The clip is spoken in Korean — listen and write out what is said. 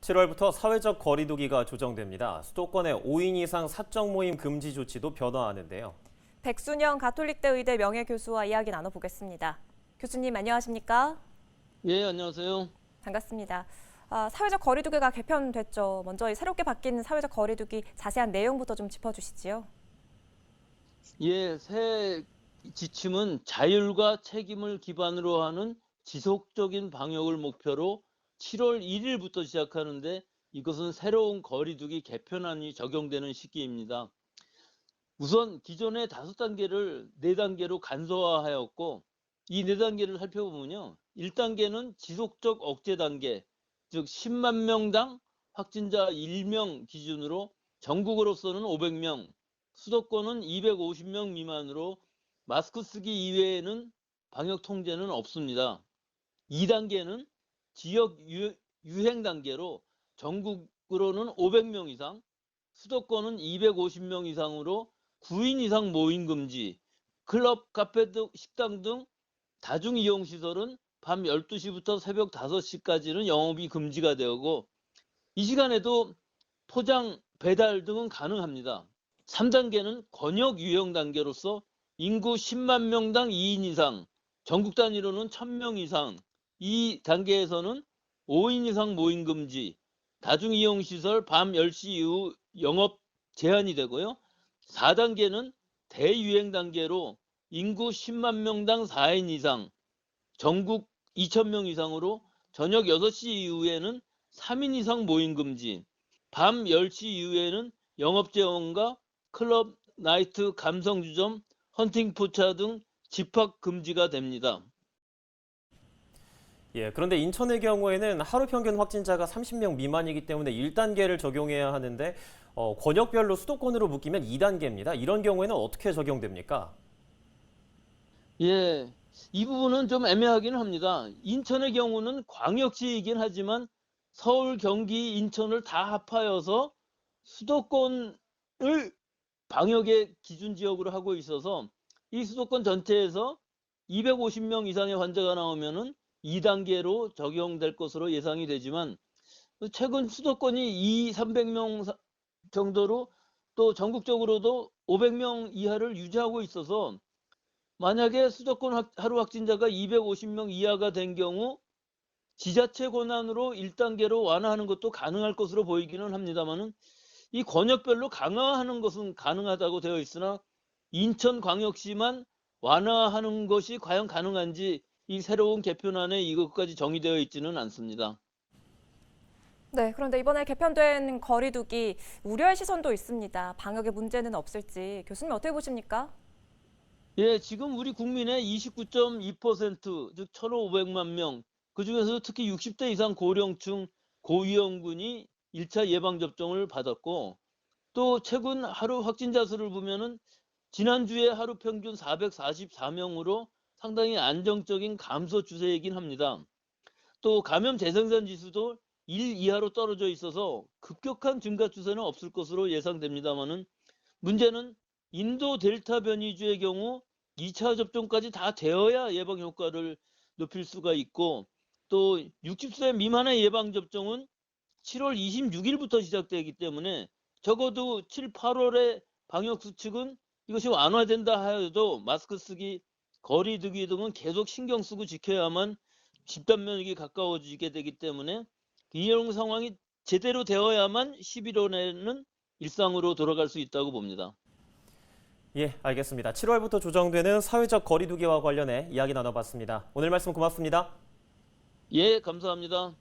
7월부터 사회적 거리두기가 조정됩니다. 수도권의 5인 이상 사적 모임 금지 조치도 변화하는데요. 백순영 가톨릭대 의대 명예교수와 이야기 나눠보겠습니다. 교수님 안녕하십니까? 예, 안녕하세요. 반갑습니다. 사회적 거리두기가 개편됐죠. 먼저 새롭게 바뀐 사회적 거리두기 자세한 내용부터 좀 짚어주시지요. 예, 새 지침은 자율과 책임을 기반으로 하는 지속적인 방역을 목표로 7월 1일부터 시작하는데 이것은 새로운 거리두기 개편안이 적용되는 시기입니다. 우선 기존의 5단계를 4단계로 간소화하였고 이 4단계를 살펴보면요. 1단계는 지속적 억제 단계, 즉 10만 명당 확진자 1명 기준으로 전국으로서는 500명, 수도권은 250명 미만으로 마스크 쓰기 이외에는 방역 통제는 없습니다. 2단계는 지역 유행 단계로 전국으로는 500명 이상, 수도권은 250명 이상으로 9인 이상 모임 금지, 클럽, 카페 등 식당 등 다중이용시설은 밤 12시부터 새벽 5시까지는 영업이 금지가 되고 이 시간에도 포장, 배달 등은 가능합니다. 3단계는 권역 유형 단계로서 인구 10만 명당 2인 이상, 전국 단위로는 1000명 이상, 이 단계에서는 5인 이상 모임 금지, 다중이용시설 밤 10시 이후 영업 제한이 되고요. 4단계는 대유행 단계로 인구 10만 명당 4인 이상, 전국 2,000명 이상으로 저녁 6시 이후에는 3인 이상 모임 금지, 밤 10시 이후에는 영업 제한과 클럽, 나이트, 감성주점, 헌팅 포차 등 집합 금지가 됩니다. 그런데 인천의 경우에는 하루 평균 확진자가 30명 미만이기 때문에 1단계를 적용해야 하는데 권역별로 수도권으로 묶이면 2단계입니다. 이런 경우에는 어떻게 적용됩니까? 예, 이 부분은 좀 애매하긴 합니다. 인천의 경우는 광역시이긴 하지만 서울, 경기, 인천을 다 합하여서 수도권을 방역의 기준 지역으로 하고 있어서 이 수도권 전체에서 250명 이상의 환자가 나오면은 2단계로 적용될 것으로 예상이 되지만 최근 수도권이 300명 정도로 또 전국적으로도 500명 이하를 유지하고 있어서 만약에 수도권 하루 확진자가 250명 이하가 된 경우 지자체 권한으로 1단계로 완화하는 것도 가능할 것으로 보이기는 합니다만은 이 권역별로 강화하는 것은 가능하다고 되어 있으나 인천광역시만 완화하는 것이 과연 가능한지 이 새로운 개편안에 이것까지 정의되어 있지는 않습니다. 네, 그런데 이번에 개편된 거리두기 우려의 시선도 있습니다. 방역에 문제는 없을지 교수님 어떻게 보십니까? 예, 지금 우리 국민의 29.2%, 즉 1,500만 명, 그중에서 특히 60대 이상 고령층 고위험군이 1차 예방접종을 받았고 또 최근 하루 확진자 수를 보면은 지난주에 하루 평균 444명으로 상당히 안정적인 감소 추세이긴 합니다. 또 감염 재생산 지수도 1 이하로 떨어져 있어서 급격한 증가 추세는 없을 것으로 예상됩니다만은 문제는 인도 델타 변이주의 경우 2차 접종까지 다 되어야 예방 효과를 높일 수가 있고 또 60세 미만의 예방 접종은 7월 26일부터 시작되기 때문에 적어도 7, 8월에 방역 수칙은 이것이 완화된다 하여도 마스크 쓰기, 거리 두기 등은 계속 신경 쓰고 지켜야만 집단 면역이 가까워지게 되기 때문에 이런 상황이 제대로 되어야만 11월에는 일상으로 돌아갈 수 있다고 봅니다. 알겠습니다. 7월부터 조정되는 사회적 거리두기와 관련해 이야기 나눠봤습니다. 오늘 말씀 고맙습니다. 예, 감사합니다.